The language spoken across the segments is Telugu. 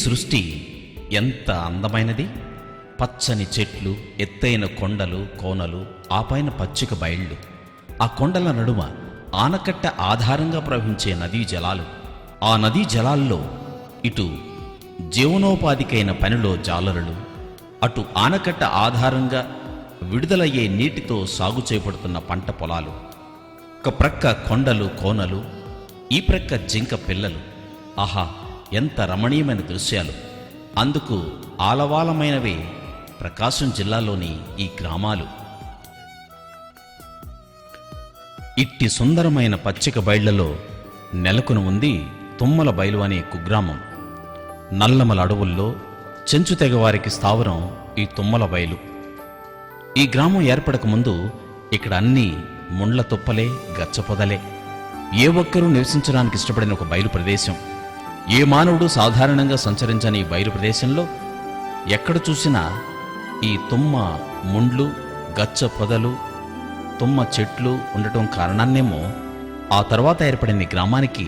సృష్టి ఎంత అందమైనది! పచ్చని చెట్లు, ఎత్తైన కొండలు, కోనలు, ఆ పైన పచ్చిక బయళ్ళు, ఆ కొండల నడుమ ఆనకట్ట ఆధారంగా ప్రవహించే నదీ జలాలు. ఆ నదీ జలాల్లో ఇటు జీవనోపాధికైన పనిలో జాలరులు, అటు ఆనకట్ట ఆధారంగా విడుదలయ్యే నీటితో సాగు చేపడుతున్న పంట పొలాలు. ఒక ప్రక్క కొండలు, కోనలు, ఈ ప్రక్క జింక పిల్లలు. ఆహా, ఎంత రమణీయమైన దృశ్యాలు! అందుకు ఆలవాలమైనవే ప్రకాశం జిల్లాలోని ఈ గ్రామాలు. ఇట్టి సుందరమైన పచ్చిక బయళ్లలో నెలకొని ఉంది తుమ్మల బయలు అనే కుగ్రామం. నల్లమల అడవుల్లో చెంచు తెగవారికి స్థావరం ఈ తుమ్మల బయలు. ఈ గ్రామం ఏర్పడక ముందు ఇక్కడ అన్నీ ముండ్ల తుప్పలే, గచ్చపొదలే. ఏ ఒక్కరూ నివసించడానికి ఇష్టపడిన ఒక బయలు ప్రదేశం. ఏ మానవుడు సాధారణంగా సంచరించని ఈ బయలు ప్రదేశంలో ఎక్కడ చూసినా ఈ తుమ్మ ముండ్లు, గచ్చ పొదలు, తుమ్మ చెట్లు ఉండటం కారణాన్నేమో ఆ తర్వాత ఏర్పడిన గ్రామానికి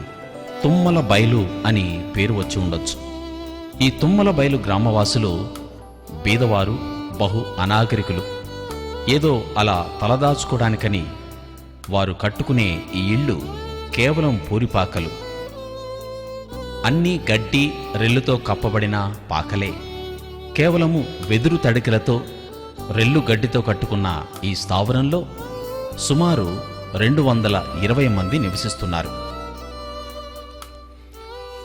తుమ్మల బయలు అని పేరు వచ్చి ఉండొచ్చు. ఈ తుమ్మల బయలు గ్రామవాసులు బీదవారు, బహు అనాగరికులు. ఏదో అలా తలదాచుకోవడానికని వారు కట్టుకునే ఈ ఇళ్ళు కేవలం పూరిపాకలు. అన్నీ గడ్డి, రెల్లుతో కప్పబడిన పాకలే. కేవలము వెదురు తడికలతో, రెల్లు గడ్డితో కట్టుకున్న ఈ స్థావరంలో సుమారు 220 మంది నివసిస్తున్నారు.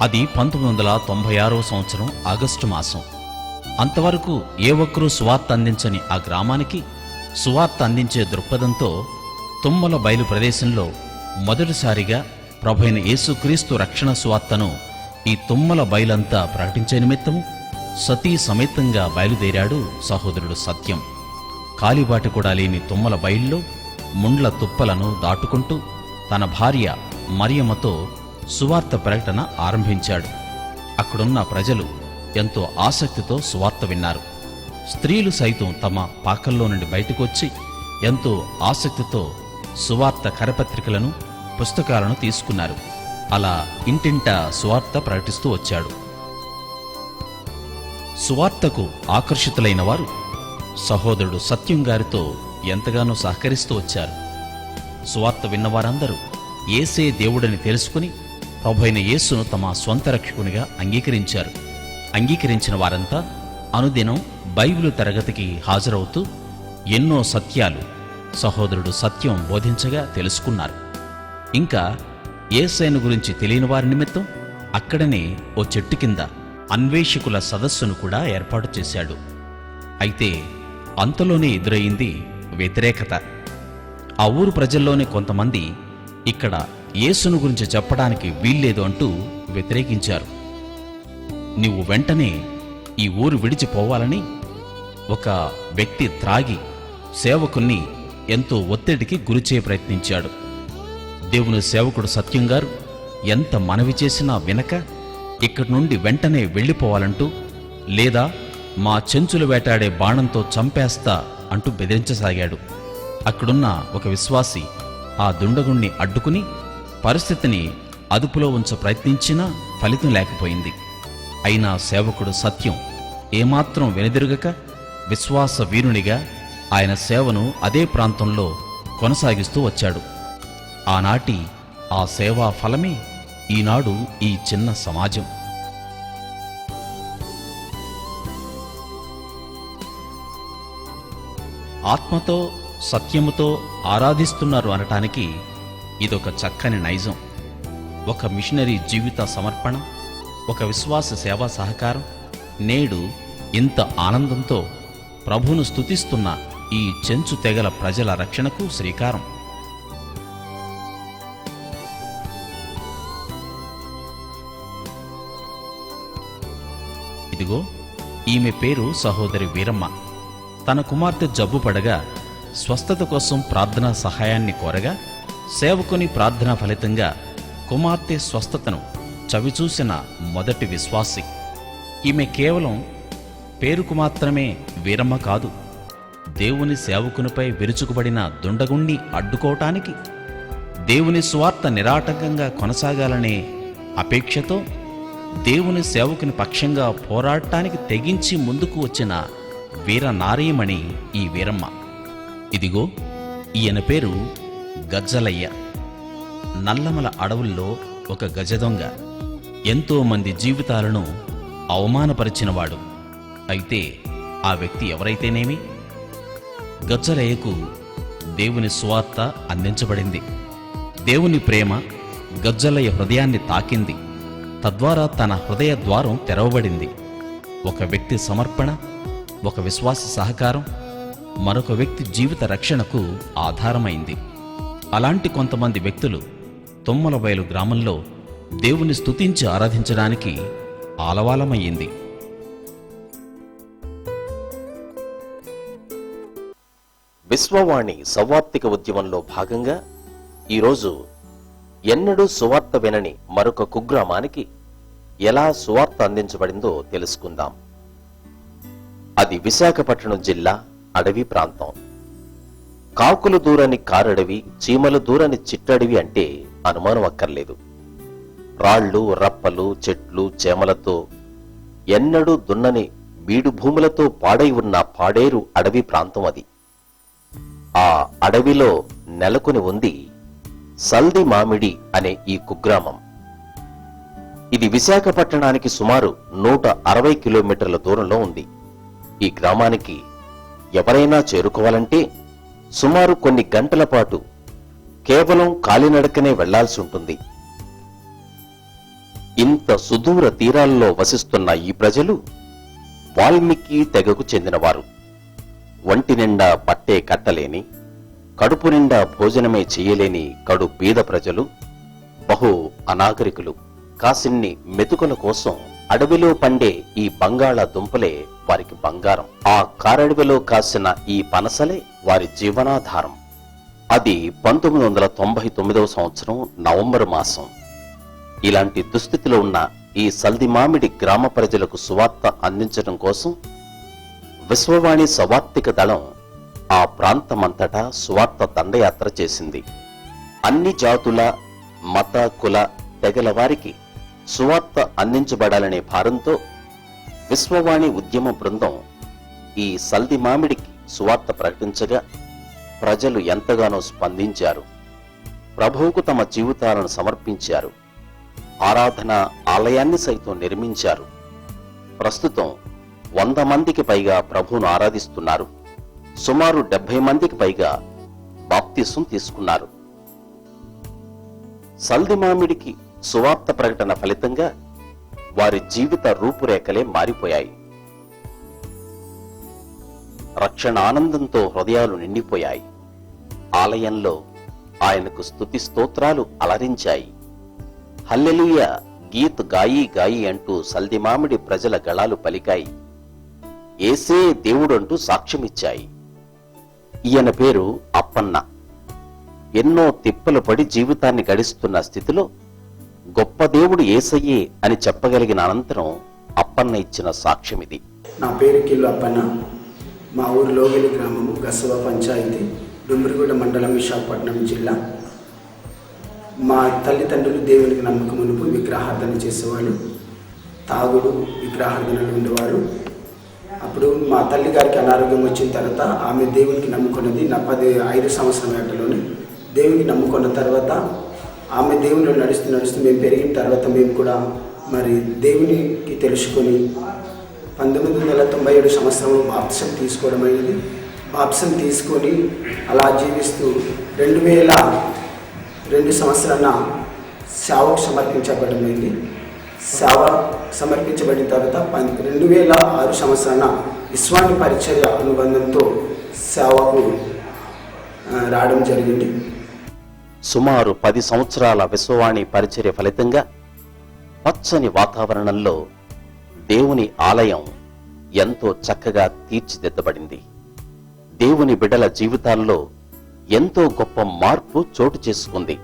అది 1996వ సంవత్సరం ఆగస్టు మాసం. అంతవరకు ఏ ఒక్కరూ సువార్త అందించని ఆ గ్రామానికి సువార్త అందించే దృక్పథంతో తుమ్మల బయలు ప్రదేశంలో మొదటిసారిగా ప్రభువైన యేసుక్రీస్తు రక్షణ సువార్తను ఈ తుమ్మల బయలంతా ప్రకటించే నిమిత్తము సతీ సమేతంగా బయలుదేరాడు సహోదరుడు సత్యం. కాలిబాట కూడా లేని తుమ్మల బయల్లో ముండ్ల తుప్పలను దాటుకుంటూ తన భార్య మరియమ్మతో సువార్త ప్రకటన ఆరంభించాడు. అక్కడున్న ప్రజలు ఎంతో ఆసక్తితో సువార్త విన్నారు. స్త్రీలు సైతం తమ పాకల్లో నుండి బయటకు వచ్చి ఎంతో ఆసక్తితో సువార్త కరపత్రికలను, పుస్తకాలను తీసుకున్నారు. అలా ఇంటింటా సువార్త ప్రకటిస్తూ వచ్చాడు. సువార్తకు ఆకర్షితులైన వారు సహోదరుడు సత్యం గారితో ఎంతగానో సహకరిస్తూ వచ్చారు. సువార్త విన్నవారందరూ యేసే దేవుడని తెలుసుకుని ప్రభువైన యేసును తమ స్వంత రక్షకునిగా అంగీకరించారు. అంగీకరించిన వారంతా అనుదినం బైబిలు తరగతికి హాజరవుతూ ఎన్నో సత్యాలు సహోదరుడు సత్యం బోధించగా తెలుసుకున్నారు. ఇంకా యేసయ్యను గురించి తెలియని వారి నిమిత్తం అక్కడనే ఓ చెట్టు కింద అన్వేషకుల సదస్సును కూడా ఏర్పాటు చేశాడు. అయితే అంతలోనే ఎదురయింది వ్యతిరేకత. ఆ ఊరు ప్రజల్లోనే కొంతమంది ఇక్కడ యేసును గురించి చెప్పడానికి వీల్లేదు అంటూ వ్యతిరేకించారు. నీవు వెంటనే ఈ ఊరు విడిచిపోవాలని ఒక వ్యక్తి త్రాగి సేవకుణ్ణి ఎంతో ఒత్తిడికి గురిచే ప్రయత్నించాడు. దేవుని సేవకుడు సత్యం గారు ఎంత మనవి చేసినా వినక ఇక్కడి నుండి వెంటనే వెళ్ళిపోవాలంటూ, లేదా మా చెంచులు వేటాడే బాణంతో చంపేస్తా అంటూ బెదిరించసాగాడు. అక్కడున్న ఒక విశ్వాసి ఆ దుండగుణ్ణి అడ్డుకుని పరిస్థితిని అదుపులో ఉంచ ప్రయత్నించినా ఫలితం లేకపోయింది. అయినా సేవకుడు సత్యం ఏమాత్రం వెనుదిరుగక విశ్వాస వీరునిగా ఆయన సేవను అదే ప్రాంతంలో కొనసాగిస్తూ వచ్చాడు. ఆనాటి ఆ సేవా ఫలమే ఈనాడు ఈ చిన్న సమాజం. ఆత్మతో సత్యముతో ఆరాధిస్తున్నారు అనటానికి ఇదొక చక్కని నైజం. ఒక మిషనరీ జీవిత సమర్పణ, ఒక విశ్వాస సేవా సహకారం నేడు ఇంత ఆనందంతో ప్రభువును స్తుతిస్తున్న ఈ చెంచు తెగల ప్రజల రక్షణకు శ్రీకారం. ఇదిగో ఈమె పేరు సహోదరి వీరమ్మ. తన కుమార్తె జబ్బు పడగా స్వస్థత కోసం ప్రార్థనా సహాయాన్ని కోరగా సేవకుని ప్రార్థనా ఫలితంగా కుమార్తె స్వస్థతను చవిచూసిన మొదటి విశ్వాసి. ఈమె కేవలం పేరుకు మాత్రమే వీరమ్మ కాదు, దేవుని సేవకునిపై విరుచుకుపడిన దుండగుణ్ణి అడ్డుకోవటానికి, దేవుని సువార్త నిరాటంకంగా కొనసాగాలనే అపేక్షతో దేవుని సేవకుని పక్షంగా పోరాటానికి తెగించి ముందుకు వచ్చిన వీర నారీమణి ఈ వీరమ్మ. ఇదిగో ఈయన పేరు గజ్జలయ్య. నల్లమల అడవుల్లో ఒక గజదొంగ, ఎంతో మంది జీవితాలను అవమానపరిచినవాడు. అయితే ఆ వ్యక్తి ఎవరైతేనేమి, గజ్జలయ్యకు దేవుని సువార్త అందించబడింది. దేవుని ప్రేమ గజ్జలయ్య హృదయాన్ని తాకింది. తద్వారా తన హృదయ ద్వారం తెరవబడింది. ఒక వ్యక్తి సమర్పణ, ఒక విశ్వాస సహకారం మరొక వ్యక్తి జీవిత రక్షణకు ఆధారమైంది. అలాంటి కొంతమంది వ్యక్తులు తుమ్మలబయలు గ్రామంలో దేవుని స్తుతించి ఆరాధించడానికి ఆలవాలమయ్యింది. విశ్వవాణి సౌవార్తిక ఉద్యమంలో భాగంగా ఈరోజు ఎన్నడూ సువార్త వినని మరొక కుగ్రామానికి ఎలా సువార్త అందించబడిందో తెలుసుకుందాం. అది విశాఖపట్నం జిల్లా అడవి ప్రాంతం. కాకులు దూరని కారడవి, చీమలు దూరని చిట్టడవి అంటే అనుమానం అక్కర్లేదు. రాళ్లు, రప్పలు, చెట్లు, చేమలతో ఎన్నడూ దున్నని బీడు భూములతో పాడై ఉన్న పాడేరు అడవి ప్రాంతం అది. ఆ అడవిలో నెలకొని ఉంది సల్ది మామిడి అనే ఈ కుగ్రామం. ఇది విశాఖపట్టణానికి సుమారు 160 కిలోమీటర్ల దూరంలో ఉంది. ఈ గ్రామానికి ఎవరైనా చేరుకోవాలంటే సుమారు కొన్ని గంటల పాటు కేవలం కాలినడకనే వెళ్లాల్సి ఉంటుంది. ఇంత సుదూర తీరాల్లో వసిస్తున్న ఈ ప్రజలు వాల్మీకి తెగకు చెందినవారు. ఒంటి నిండా పట్టే కట్టలేని, కడుపు నిండా భోజనమే చెయ్యలేని కడు బీద ప్రజలు, బహు అనాగరికులు. కాసిన్ని మెతుకుల కోసం అడవిలో పండే ఈ బంగాళా దుంపలే వారికి బంగారం. ఆ కారడవిలో కాసిన ఈ పనసలే వారి జీవనాధారం. అది 1999వ సంవత్సరం నవంబర్ మాసం. ఇలాంటి దుస్థితిలో ఉన్న ఈ సల్దిమామిడి గ్రామ ప్రజలకు సువార్త అందించడం కోసం విశ్వవాణి సవార్తిక దళం ఆ ప్రాంతమంతటా సువార్త దండయాత్ర చేసింది. అన్ని జాతుల, మత, కుల, తెగల వారికి సువార్త అందించబడాలనే భారంతో విశ్వవాణి ఉద్యమ బృందం ఈ సల్దిమామిడికి సువార్త ప్రకటించగా ప్రజలు ఎంతగానో స్పందించారు. ప్రభువుకు తమ జీవితాలను సమర్పించారు. ఆరాధన ఆలయాన్ని సైతం నిర్మించారు. ప్రస్తుతం 100 మందికి పైగా ప్రభువును ఆరాధిస్తున్నారు. సుమారు 70 మందికి పైగా బాప్తిసం తీసుకున్నారు. సల్దిమామిడికి సువార్త ప్రకటన ఫలితంగా వారి జీవిత రూపురేఖలే మారిపోయాయి. రక్షణ ఆనందంతో హృదయాలు నిండిపోయాయి. ఆలయంలో ఆయనకు స్తుతి స్తోత్రాలు అలరించాయి. హల్లెలూయా గీత్ గాయి గాయి అంటూ సల్దిమామిడి ప్రజల గళాలు పలికాయి. ఏసే దేవుడంటూ సాక్ష్యమిచ్చాయి. ఈయన పేరు అప్పన్న. ఎన్నో తిప్పలు పడి జీవితాన్ని గడిస్తున్న స్థితిలో గొప్ప దేవుడు యేసయ్యే అని చెప్పగలిగిన అనంతరం అప్పన్న ఇచ్చిన సాక్ష్యమిది. నా పేరు కిల్లు అప్పన్న. మా ఊరు లోగిలి గ్రామము, గసవ పంచాయతీ, డుమ్రిగూడ మండలం, విశాఖపట్నం జిల్లా. మా తల్లిదండ్రులు దేవునికి నమ్మకం మునుపు విగ్రహార్థన చేసేవాళ్ళు. తాగుడు, విగ్రహార్థనలు ఉండేవారు. అప్పుడు మా తల్లి గారికి అనారోగ్యం వచ్చిన తర్వాత ఆమె దేవునికి నమ్ముకున్నది. నా 5 సంవత్సరం ఏటలోనే దేవునికి నమ్ముకున్న తర్వాత ఆమె దేవునిలో నడుస్తూ మేము పెరిగిన తర్వాత మేము కూడా మరి దేవునికి తెలుసుకొని 1997 సంవత్సరంలో బాప్తిసం తీసుకోవడం అయింది. బాప్తిసం తీసుకొని అలా జీవిస్తూ 2002 సంవత్సరాన సేవకు సమర్పించబడమైంది. సేవ సమర్పించబడిన తర్వాత 2006 సంవత్సరాన విశ్వాని పరిచర్య అనుబంధంతో సేవకు రావడం జరిగింది. సుమారు 10 సంవత్సరాల విశ్వవాణి పరిచర్య ఫలితంగా పచ్చని వాతావరణంలో దేవుని ఆలయం ఎంతో చక్కగా తీర్చిదిద్దబడింది. దేవుని బిడ్డల జీవితాల్లో ఎంతో గొప్ప మార్పు చోటు చేసుకుంది.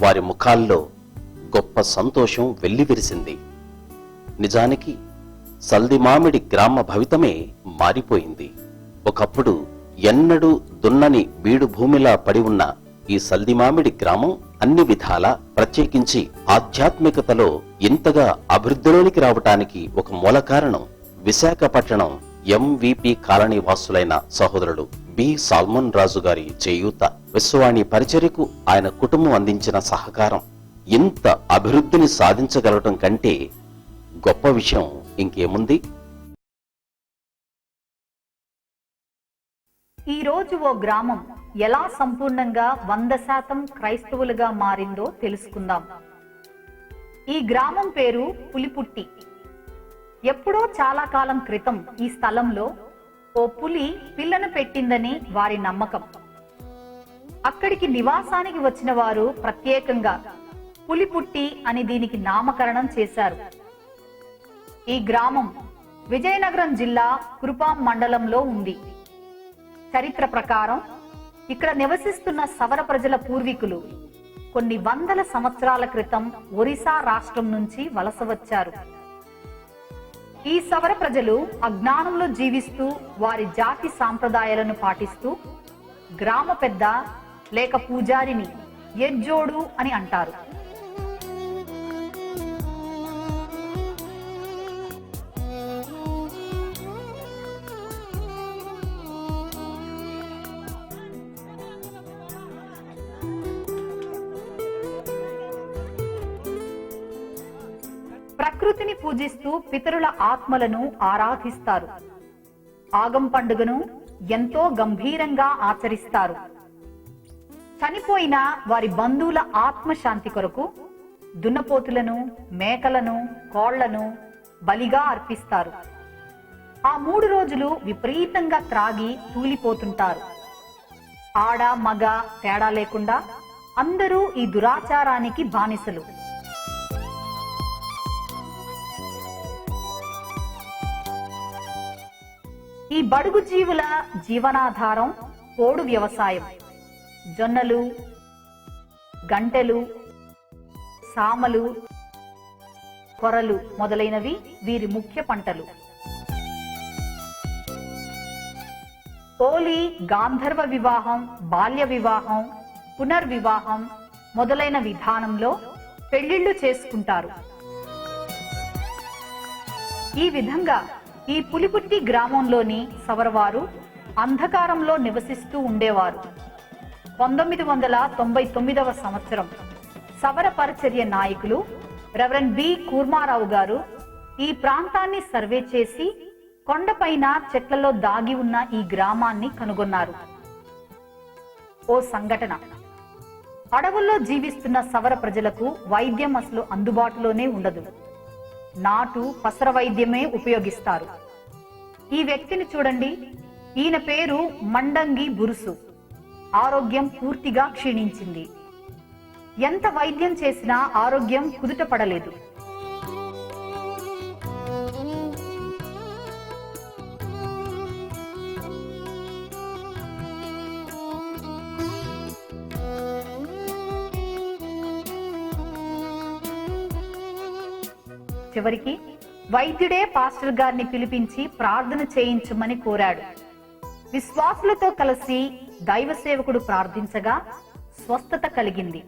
వారి ముఖాల్లో గొప్ప సంతోషం వెల్లివిరిసింది. నిజానికి సల్దిమామిడి గ్రామ భవితమే మారిపోయింది. ఒకప్పుడు ఎన్నడూ దున్నని బీడు భూమిలా పడి ఉన్న ఈ సల్దిమామిడి గ్రామం అన్ని విధాల ప్రత్యేకించి ఆధ్యాత్మికతలో ఇంతగా అభివృద్ధిలోనికి రావటానికి ఒక మూల కారణం విశాఖపట్నం ఎంవిపి కాలనీ వాసులైన సహోదరుడు బి సాల్మన్ రాజు గారి చేయూత, విశ్వవాణి పరిచర్యకు ఆయన కుటుంబం అందించిన సహకారం. ఇంత అభివృద్ధిని సాధించగలగటం కంటే గొప్ప విషయం ఇంకేముంది? ఈ రోజు ఓ గ్రామం ఎలా సంపూర్ణంగా 100% క్రైస్తవులుగా మారిందో తెలుసుకుందాం. ఈ గ్రామం పేరు పులిపుట్టి. ఎప్పుడో చాలా కాలం క్రితం ఈ స్థలంలో ఓ పులి పిల్లను పెట్టిందని వారి నమ్మకం. అక్కడికి నివాసానికి వచ్చిన వారు ప్రత్యేకంగా పులిపుట్టి అని దీనికి నామకరణం చేశారు. ఈ గ్రామం విజయనగరం జిల్లా కురుపాం మండలంలో ఉంది. చరిత్ర ప్రకారం ఇక్కడ నివసిస్తున్న సవర ప్రజల పూర్వీకులు కొన్ని వందల సంవత్సరాల క్రితం ఒరిస్సా రాష్ట్రం నుంచి వలస వచ్చారు. ఈ సవర ప్రజలు అజ్ఞానంలో జీవిస్తూ వారి జాతి సాంప్రదాయాలను పాటిస్తూ గ్రామ పెద్ద లేక పూజారిని యజ్జోడు అని అంటారు. ప్రకృతిని పూజిస్తూ పితరుల ఆత్మలను ఆరాధిస్తారు. ఆగం పండుగను ఎంతో గంభీరంగా ఆచరిస్తారు. చనిపోయిన వారి బంధువుల ఆత్మశాంతి కొరకు దున్నపోతులను, మేకలను, కోళ్లను బలిగా అర్పిస్తారు. ఆ 3 రోజులు విపరీతంగా త్రాగి తూలిపోతుంటారు. ఆడ మగ తేడా లేకుండా అందరూ ఈ దురాచారానికి బానిసలు. ఈ బడుగు జీవుల జీవనాధారం పోడు వ్యవసాయం. జొన్నలు, గంటెలు, సామలు, కొరలు మొదలైనవి వీరి ముఖ్య పంటలు. పోలి, గాంధర్వ వివాహం, బాల్య వివాహం, పునర్వివాహం మొదలైన విధానంలో పెళ్లిళ్లు చేసుకుంటారు. ఈ విధంగా ఈ పులిపుట్టి గ్రామంలోని సవరవారు అంధకారంలో నివసిస్తూ ఉండేవారు. 1999వ సంవత్సరం సవర పరిచర్య నాయకులు రెవరెండ్ బి కూర్మారావు గారు ఈ ప్రాంతాన్ని సర్వే చేసి కొండపైన చెట్లలో దాగి ఉన్న ఈ గ్రామాన్ని కనుగొన్నారు. ఓ సంఘటన. అడవుల్లో జీవిస్తున్న సవర ప్రజలకు వైద్యం అసలు అందుబాటులోనే ఉండదు. నాటు పసర వైద్యమే ఉపయోగిస్తారు. ఈ వ్యక్తిని చూడండి. ఈయన పేరు మండంగి బురుసు. ఆరోగ్యం పూర్తిగా క్షీణించింది. ఎంత వైద్యం చేసినా ఆరోగ్యం కుదుట పడలేదు. చివరికి వైద్యుడే పాస్టర్ గారిని పిలిపించి ప్రార్థన చేయించమని కోరాడు. విశ్వాసులతో కలిసి దైవ సేవకుడు ప్రార్థించగా స్వస్థత కలిగింది.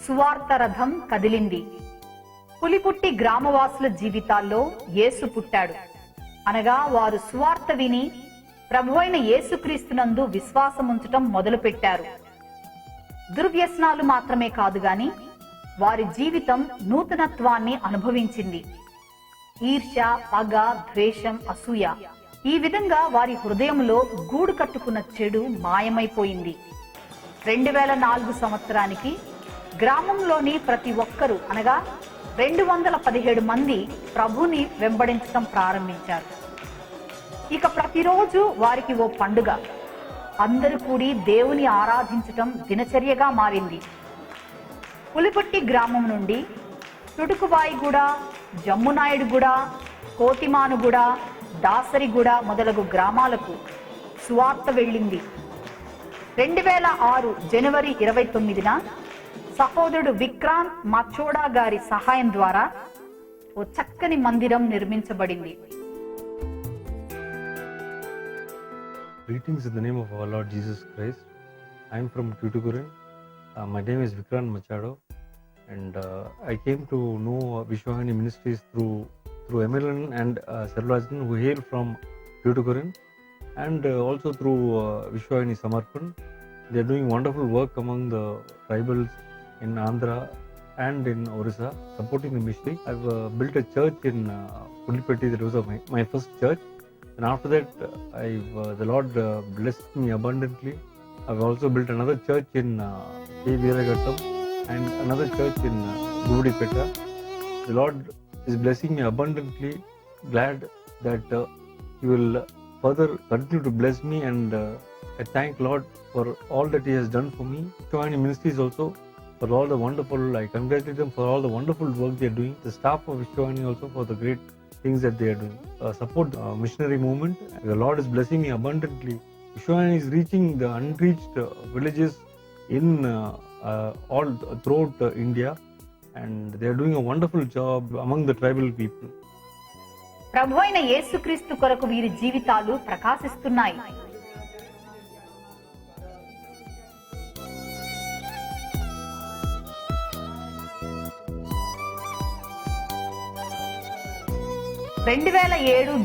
సువార్త రథం కదిలింది. పులిపుట్టి గ్రామవాసుల జీవితాల్లో యేసు పుట్టాడు. అనగా వారు సువార్త విని ప్రభువైన యేసుక్రీస్తునందు విశ్వాసముంచటం మొదలుపెట్టారు. దుర్వ్యసనాలు మాత్రమే కాదు గాని వారి జీవితం నూతనత్వాన్ని అనుభవించింది. ఈర్ష్య, పగ, ద్వేషం, అసూయ ఈ విధంగా వారి హృదయంలో గూడు కట్టుకున్న చెడు మాయమైపోయింది. 2004 సంవత్సరానికి గ్రామంలోని ప్రతి ఒక్కరూ అనగా 217 మంది ప్రభుని వెంబడించడం ప్రారంభించారు. ఇక ప్రతిరోజు వారికి ఓ పండుగ. అందరూ కూడి దేవుని ఆరాధించటం దినచర్యగా మారింది. పులిపుట్టి గ్రామం నుండి తుడుకుబాయిగూడ, జమ్మునాయుడుగూడ, కోతిమానుగూడ, దాసరిగూడ మొదలగు గ్రామాలకు సువార్త వెళ్ళింది. 2006 జనవరి 29న సహోదరుడు విక్రాంత్ మచోడా గారి సహాయం ద్వారా ఓ చక్కని మందిరం నిర్మించబడింది. Greetings in the name of our Lord Jesus Christ. I am from Tuticorin. My name is Vikrant Machado, and I came to know Vishwahani Ministries through Emerlin and Serlajan, who hail from Tuticorin, and also through Vishwahani Samarpan. They are doing wonderful work among the tribals in Andhra and in Orissa, supporting the ministry. I've built a church in Pulipatti. That was my first church, and after that, the Lord blessed me abundantly. I've also built another church in Veeragattam and another church in Gudipetta. The Lord is blessing me abundantly. Glad that He will further continue to bless me, and I thank Lord for all that He has done for me. Vishwahani Ministries also for all the wonderful. I congratulate them for all the wonderful work they are doing. The staff of Vishwahani also for the great things that they are doing. Support missionary movement. The Lord is blessing me abundantly. Vishwahani is reaching the unreached villages in all throughout India, and they are doing a wonderful job among the tribal people. ప్రభు అయిన యేసుక్రీస్తు కొరకు వీరి జీవితాలు ప్రకాశిస్తున్నాయి.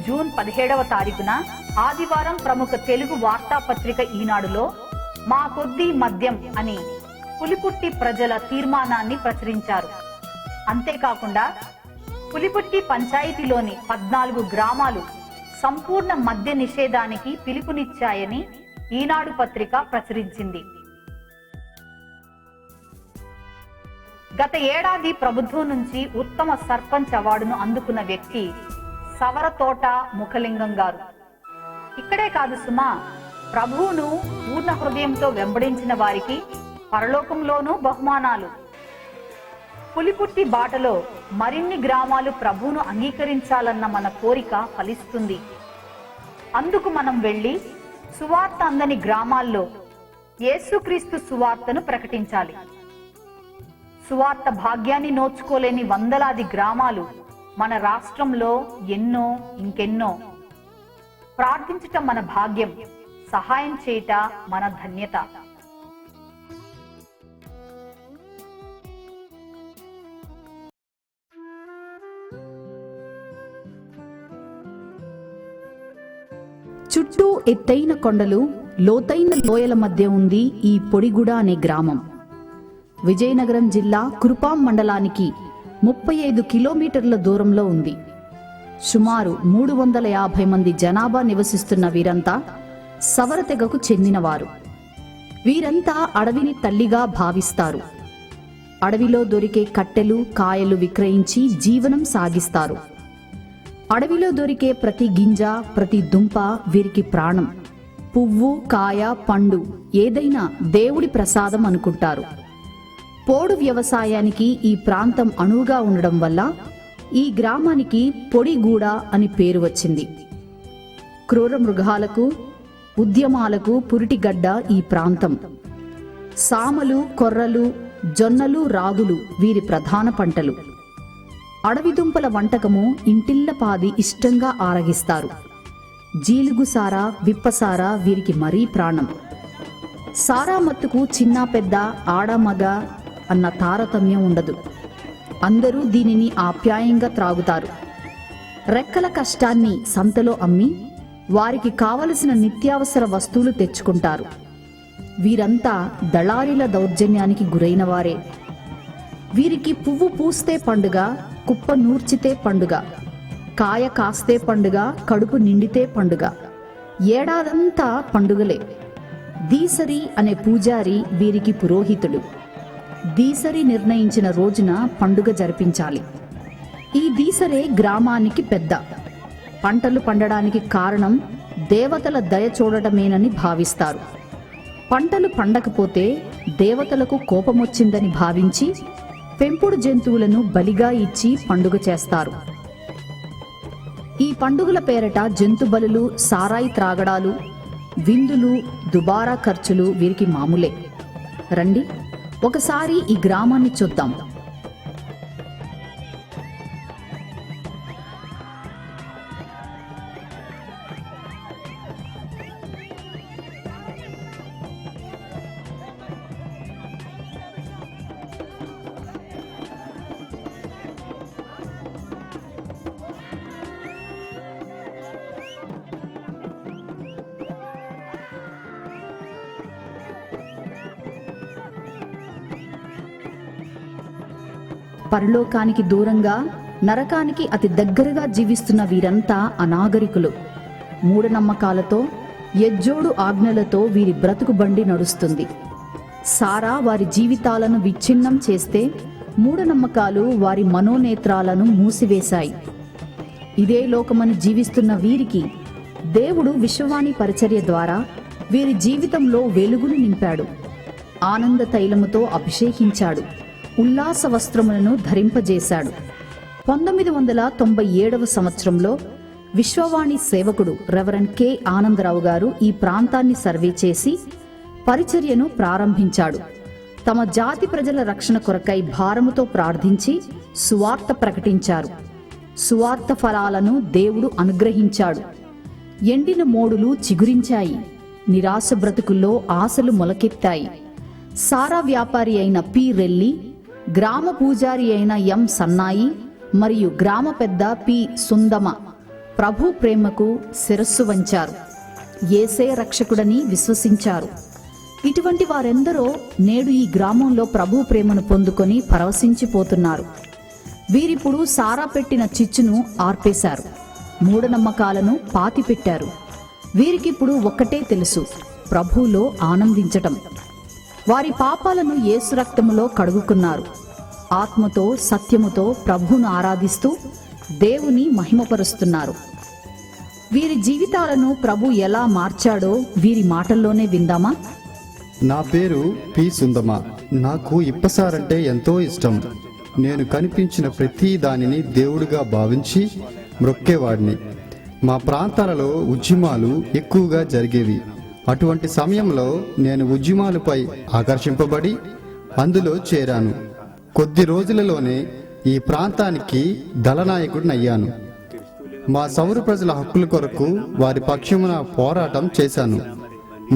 జూన్ 17వ తారీఖున ఆదివారం ప్రముఖ తెలుగు వార్తాపత్రిక ఈనాడులో మా కొద్ది మద్యం అని పులిపుట్టి ప్రజల తీర్మానాన్ని ప్రచురించారు. అంతేకాకుండా పులిపుట్టి పంచాయతీలోని 14 గ్రామాలు సంపూర్ణ మద్య నిషేధానికి పిలుపునిచ్చాయని ఈనాడు పత్రిక ప్రచురించింది. గత ఏడాది ప్రభుత్వం నుంచి ఉత్తమ సర్పంచ్ అవార్డును అందుకున్న వ్యక్తి సవరతోట ముఖలింగం గారు. ఇక్కడే కాదు సుమా, ప్రభువును పూర్ణ హృదయంతో వెంబడించిన వారికి పరలోకంలోనూ బహుమానాలు. పులిపుట్టి బాటలో మరిన్ని గ్రామాలు ప్రభువును అంగీకరించాలన్న మన కోరిక ఫలిస్తుంది. అందుకు మనం వెళ్లి సువార్త అందని గ్రామాల్లో యేసుక్రీస్తు సువార్తను ప్రకటించాలి. సువార్త భాగ్యాన్ని నోచుకోలేని వందలాది గ్రామాలు మన రాష్ట్రంలో ఎన్నో ఇంకెన్నో. ప్రార్థించటం మన భాగ్యం, సహాయం చేయట మన ధన్యత. చుట్టూ ఎత్తైన కొండలు, లోతైన లోయల మధ్య ఉంది ఈ పొడిగూడ అనే గ్రామం. విజయనగరం జిల్లా కురుపాం మండలానికి 35 కిలోమీటర్ల దూరంలో ఉంది. సుమారు 350 మంది జనాభా నివసిస్తున్న వీరంతా సవర తెగకు చెందినవారు. వీరంతా అడవిని తల్లిగా భావిస్తారు. అడవిలో దొరికే కట్టెలు, కాయలు విక్రయించి జీవనం సాగిస్తారు. అడవిలో దొరికే ప్రతి గింజ, ప్రతి దుంప వీరికి ప్రాణం. పువ్వు, కాయ, పండు ఏదైనా దేవుడి ప్రసాదం అనుకుంటారు. పోడు వ్యవసాయానికి ఈ ప్రాంతం అనువుగా ఉండడం వల్ల ఈ గ్రామానికి పొడిగూడ అని పేరు వచ్చింది. క్రూర మృగాలకు, ఉద్యమాలకు పురిటిగడ్డ ఈ ప్రాంతం. సామలు, కొర్రలు, జొన్నలు, రాగులు వీరి ప్రధాన పంటలు. అడవి దుంపల వంటకము ఇంటిల్లపాది ఇష్టంగా ఆరగిస్తారు. జీలుగు సారా, విప్పసారా వీరికి మరీ ప్రాణం. సారా మత్తుకు చిన్న పెద్ద, ఆడ మగ అన్న తారతమ్యం ఉండదు. అందరూ దీనిని ఆప్యాయంగా త్రాగుతారు. రెక్కల కష్టాన్ని సంతలో అమ్మి వారికి కావలసిన నిత్యావసర వస్తువులు తెచ్చుకుంటారు. వీరంతా దళారీల దౌర్జన్యానికి గురైన వారే. వీరికి పువ్వు పూస్తే పండుగ, కుప్ప నూర్చితే పండుగ, కాయ కాస్తే పండుగ, కడుపు నిండితే పండుగ. ఏడాదంతా పండుగలే. దీసరి అనే పూజారి వీరికి పురోహితుడు. దీసరి నిర్ణయించిన రోజున పండుగ జరిపించాలి. ఈ దీసరే గ్రామానికి పెద్ద. పంటలు పండడానికి కారణం దేవతల దయ చూడటమేనని భావిస్తారు. పంటలు పండకపోతే దేవతలకు కోపమొచ్చిందని భావించి పెంపుడు జంతువులను బలిగా ఇచ్చి పండుగ చేస్తారు. ఈ పండుగల పేరట జంతు బలులు, సారాయి త్రాగడాలు, విందులు, దుబారా ఖర్చులు వీరికి మామూలే. రండి ఒకసారి ఈ గ్రామాన్ని చూద్దాం. పరలోకానికి దూరంగా, నరకానికి అతి దగ్గరగా జీవిస్తున్న వీరంతా అనాగరికులు. మూఢనమ్మకాలతో, యజ్జోడు ఆజ్ఞలతో వీరి బ్రతుకు బండి నడుస్తుంది. సారా వారి జీవితాలను విచ్ఛిన్నం చేస్తే మూఢనమ్మకాలు వారి మనోనేత్రాలను మూసివేశాయి. ఇదే లోకమని జీవిస్తున్న వీరికి దేవుడు విశ్వవాణి పరిచర్య ద్వారా వీరి జీవితంలో వెలుగును నింపాడు. ఆనంద తైలముతో అభిషేకించాడు. ఉల్లాస వస్త్రములను ధరింపజేశాడు. 1997వ సంవత్సరంలో విశ్వవాణి సేవకుడు రెవరెండ్ కె ఆనందరావు గారు ఈ ప్రాంతాన్ని సర్వే చేసి పరిచర్యను ప్రారంభించాడు. తమ జాతి ప్రజల రక్షణ కొరకై భారముతో ప్రార్థించి సువార్త ప్రకటించారు. సువార్త ఫలాలను దేవుడు అనుగ్రహించాడు. ఎండిన మోడులు చిగురించాయి. నిరాశ బ్రతుకుల్లో ఆశలు మొలకెత్తాయి. సారా వ్యాపారి అయిన పి రెల్లి, గ్రామ పూజారి అయిన ఎం సన్నాయి మరియు గ్రామ పెద్ద పి సుందమ ప్రభు ప్రేమకు శిరస్సు వంచారు. యేసే రక్షకుడని విశ్వసించారు. ఇటువంటి వారెందరో నేడు ఈ గ్రామంలో ప్రభు ప్రేమను పొందుకొని పరవశించిపోతున్నారు. వీరిప్పుడు సారా పెట్టిన చిచ్చును ఆర్పేశారు. మూఢనమ్మకాలను పాతిపెట్టారు. వీరికిప్పుడు ఒక్కటే తెలుసు, ప్రభువులో ఆనందించటం. వారి పాపాలను యేసు రక్తములో కడుగుకున్నారు. ఆత్మతో సత్యముతో ప్రభువును ఆరాధిస్తూ దేవుని మహిమపరుస్తున్నారు. వీరి జీవితాలను ప్రభు ఎలా మార్చాడో వీరి మాటల్లోనే విందామా? నా పేరు పి సుందమ. నాకు ఇప్పసారంటే ఎంతో ఇష్టం. నేను కనిపించిన ప్రతి దానిని దేవుడిగా భావించి మ్రొక్కేవాడిని. మా ప్రాంతాలలో ఉద్యమాలు ఎక్కువగా జరిగేవి. అటువంటి సమయంలో నేను ఉద్యమాలపై ఆకర్షింపబడి అందులో చేరాను. కొద్ది రోజులలోనే ఈ ప్రాంతానికి దళనాయకుడినయ్యాను. మా సౌర ప్రజల హక్కుల కొరకు వారి పక్షమున పోరాటం చేశాను.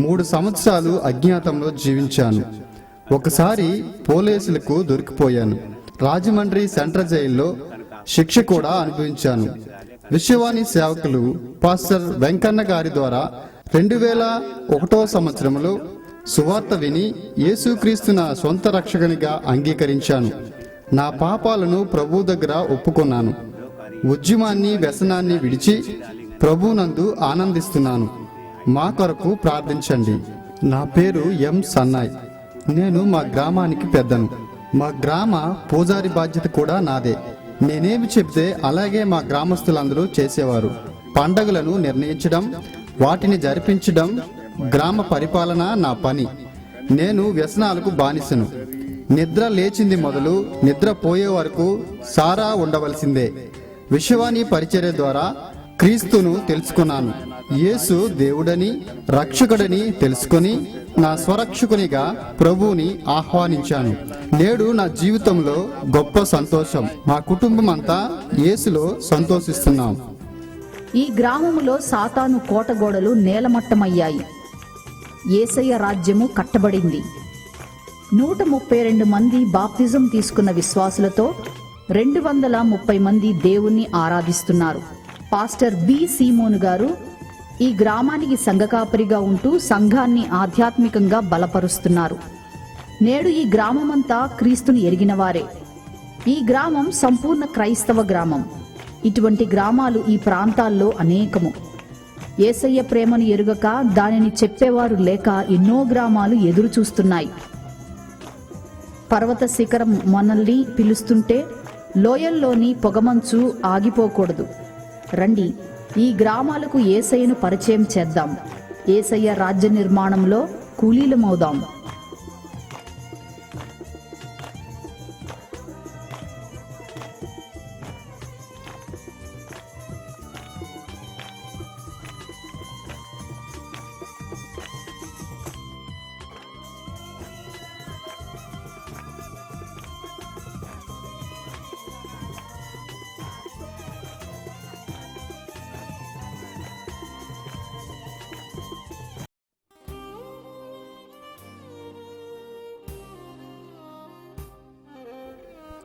3 సంవత్సరాలు అజ్ఞాతంలో జీవించాను. ఒకసారి పోలీసులకు దొరికిపోయాను. రాజమండ్రి సెంట్రల్ జైల్లో శిక్ష కూడా అనుభవించాను. విశ్వవాణి సేవకులు పాస్టర్ వెంకన్న గారి ద్వారా 2001వ సంవత్సరంలో సువార్త విని యేసుక్రీస్తు నా సొంత రక్షకునిగా అంగీకరించాను. నా పాపాలను ప్రభు దగ్గర ఒప్పుకున్నాను. ఉద్యమాన్ని, వ్యసనాన్ని విడిచి ప్రభునందు ఆనందిస్తున్నాను. మా కొరకు ప్రార్థించండి. నా పేరు ఎం సన్నాయ్. నేను మా గ్రామానికి పెద్దను. మా గ్రామ పూజారి బాధ్యత కూడా నాదే. నేనేమి చెబితే అలాగే మా గ్రామస్తులందరూ చేసేవారు. పండగలను నిర్ణయించడం, వాటిని జరిపించడం గ్రామ పరిపాలన నా పని. నేను వ్యసనాలకు బానిసను. నిద్ర లేచింది మొదలు నిద్ర పోయే వరకు సారా ఉండవలసిందే. విశ్వవాణి పరిచర్య ద్వారా క్రీస్తును తెలుసుకున్నాను. యేసు దేవుడని, రక్షకుడని తెలుసుకొని నా స్వరక్షకునిగా ప్రభువుని ఆహ్వానించాను. నేడు నా జీవితంలో గొప్ప సంతోషం. మా కుటుంబం అంతా యేసులో సంతోషిస్తున్నాం. ఈ గ్రామములో సాతాను కోటగోడలు నేలమట్టమయ్యాయి. యేసయ్య రాజ్యము కట్టబడింది. 132 మంది బాప్తిజం తీసుకున్న విశ్వాసులతో 230 మంది దేవుణ్ణి ఆరాధిస్తున్నారు. పాస్టర్ బి సీమోను గారు ఈ గ్రామానికి సంఘకాపరిగా ఉంటూ సంఘాన్ని ఆధ్యాత్మికంగా బలపరుస్తున్నారు. నేడు ఈ గ్రామమంతా క్రీస్తుని ఎరిగినవారే. ఈ గ్రామం సంపూర్ణ క్రైస్తవ గ్రామం. ఇటువంటి గ్రామాలు ఈ ప్రాంతాల్లో అనేకము. యేసయ్య ప్రేమను ఎరుగక దానిని చెప్పేవారు లేక ఎన్నో గ్రామాలు ఎదురు చూస్తున్నాయి. పర్వత శిఖరం మనల్ని పిలుస్తుంటే లోయల్లోని పొగమంచు ఆగిపోకూడదు. రండి, ఈ గ్రామాలకు యేసయ్యను పరిచయం చేద్దాం. యేసయ్య రాజ్య నిర్మాణంలో కూలీలమవుదాం.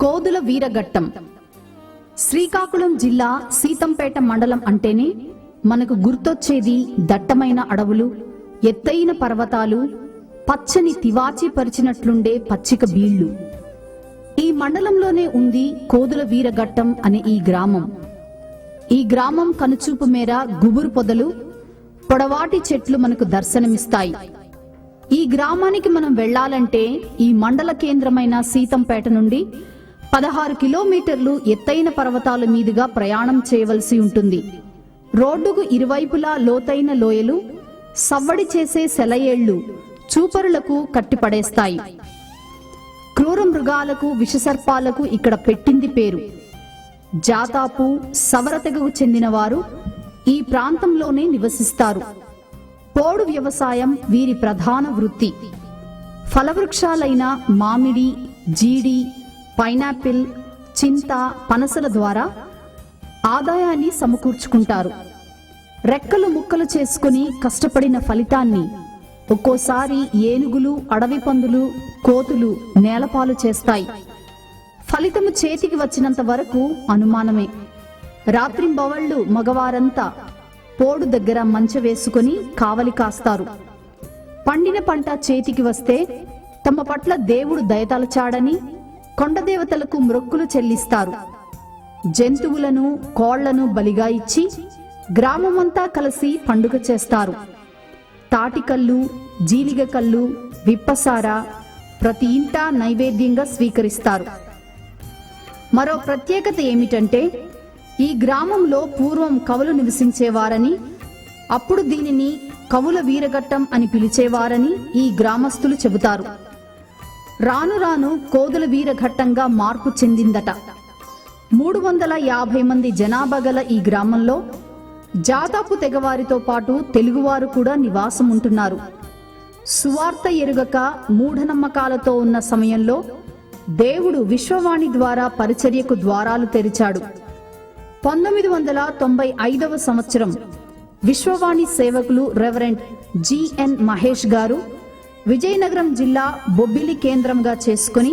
కోదుల వీరఘట్టం. శ్రీకాకుళం జిల్లా సీతంపేట మండలం అంటేనే మనకు గుర్తొచ్చేది దట్టమైన అడవులు, ఎత్తైన పర్వతాలు, పచ్చని తివాచి పరిచినట్లుండే పచ్చిక బీళ్లు. ఈ మండలంలోనే ఉంది కోదుల వీరఘట్టం అనే ఈ గ్రామం. ఈ గ్రామం కనుచూపు మేర గుబురు పొదలు, పొడవాటి చెట్లు మనకు దర్శనమిస్తాయి. ఈ గ్రామానికి మనం వెళ్లాలంటే ఈ మండల కేంద్రమైన సీతంపేట నుండి 16 కిలోమీటర్లు ఎత్తైన పర్వతాల మీదుగా ప్రయాణం చేయవలసి ఉంటుంది. రోడ్డుకు ఇరువైపులా లోతైన లోయలు, సవ్వడి చేసే సెలయేళ్లు చూపరులకు కట్టిపడేస్తాయి. క్రూర మృగాలకు, విషసర్పాలకు ఇక్కడ పెట్టింది పేరు. జాతాపు, సవర తెగకు చెందిన వారు ఈ ప్రాంతంలోనే నివసిస్తారు. పోడు వ్యవసాయం వీరి ప్రధాన వృత్తి. ఫలవృక్షాలైన మామిడి, జీడి, పైనాపిల్, చింత, పనసల ద్వారా ఆదాయాన్ని సమకూర్చుకుంటారు. రెక్కలు ముక్కలు చేసుకుని కష్టపడిన ఫలితాన్ని ఒక్కోసారి ఏనుగులు, అడవి పందులు, కోతులు నేలపాలు చేస్తాయి. ఫలితము చేతికి వచ్చినంత వరకు అనుమానమే. రాత్రింబవళ్లు మగవారంతా పోడు దగ్గర మంచె వేసుకుని కావలి కాస్తారు. పండిన పంట చేతికి వస్తే తమ పట్ల దేవుడు దయతలచాడని కొండదేవతలకు మ్రొక్కులు చెల్లిస్తారు. జంతువులను, కోళ్లను బలిగా ఇచ్చి గ్రామమంతా కలిసి పండుగ చేస్తారు. తాటికల్లు, జీలిగకల్లు, విప్పసార ప్రతి ఇంటా నైవేద్యంగా స్వీకరిస్తారు. మరో ప్రత్యేకత ఏమిటంటే ఈ గ్రామంలో పూర్వం కవులు నివసించేవారని, అప్పుడు దీనిని కవుల వీరఘట్టం అని పిలిచేవారని ఈ గ్రామస్తులు చెబుతారు. రాను రాను కోదుల వీరఘట్టంగా మార్పు చెందిందట. 350 మంది జనాభా గల ఈ గ్రామంలో జాతాపు తెగవారితో పాటు తెలుగువారు కూడా నివాసం ఉంటున్నారు. సువార్త ఎరుగక మూఢనమ్మకాలతో ఉన్న సమయంలో దేవుడు విశ్వవాణి ద్వారా పరిచర్యకు ద్వారాలు తెరిచాడు. 1995వ సంవత్సరం విశ్వవాణి సేవకులు రెవరెండ్ జిఎన్ మహేష్ గారు విజయనగరం జిల్లా బొబ్బిలి కేంద్రంగా చేసుకుని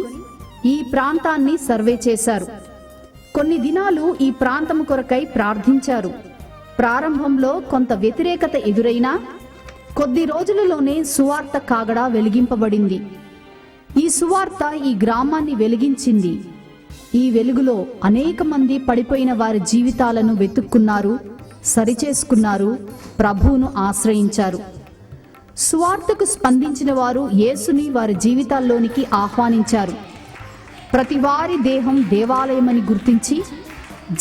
ఈ ప్రాంతాన్ని సర్వే చేశారు. కొన్ని దినాలు ఈ ప్రాంతం కొరకై ప్రార్థించారు. ప్రారంభంలో కొంత వ్యతిరేకత ఎదురైనా కొద్ది రోజులలోనే సువార్త కాగడా వెలిగింపబడింది. ఈ సువార్త ఈ గ్రామాన్ని వెలిగించింది. ఈ వెలుగులో అనేక మంది పడిపోయిన వారి జీవితాలను వెతుక్కున్నారు, సరిచేసుకున్నారు, ప్రభువును ఆశ్రయించారు. సువార్తకు స్పందించిన వారు యేసుని వారి జీవితాల్లోనికి ఆహ్వానించారు. ప్రతి వారి దేహం దేవాలయమని గుర్తించి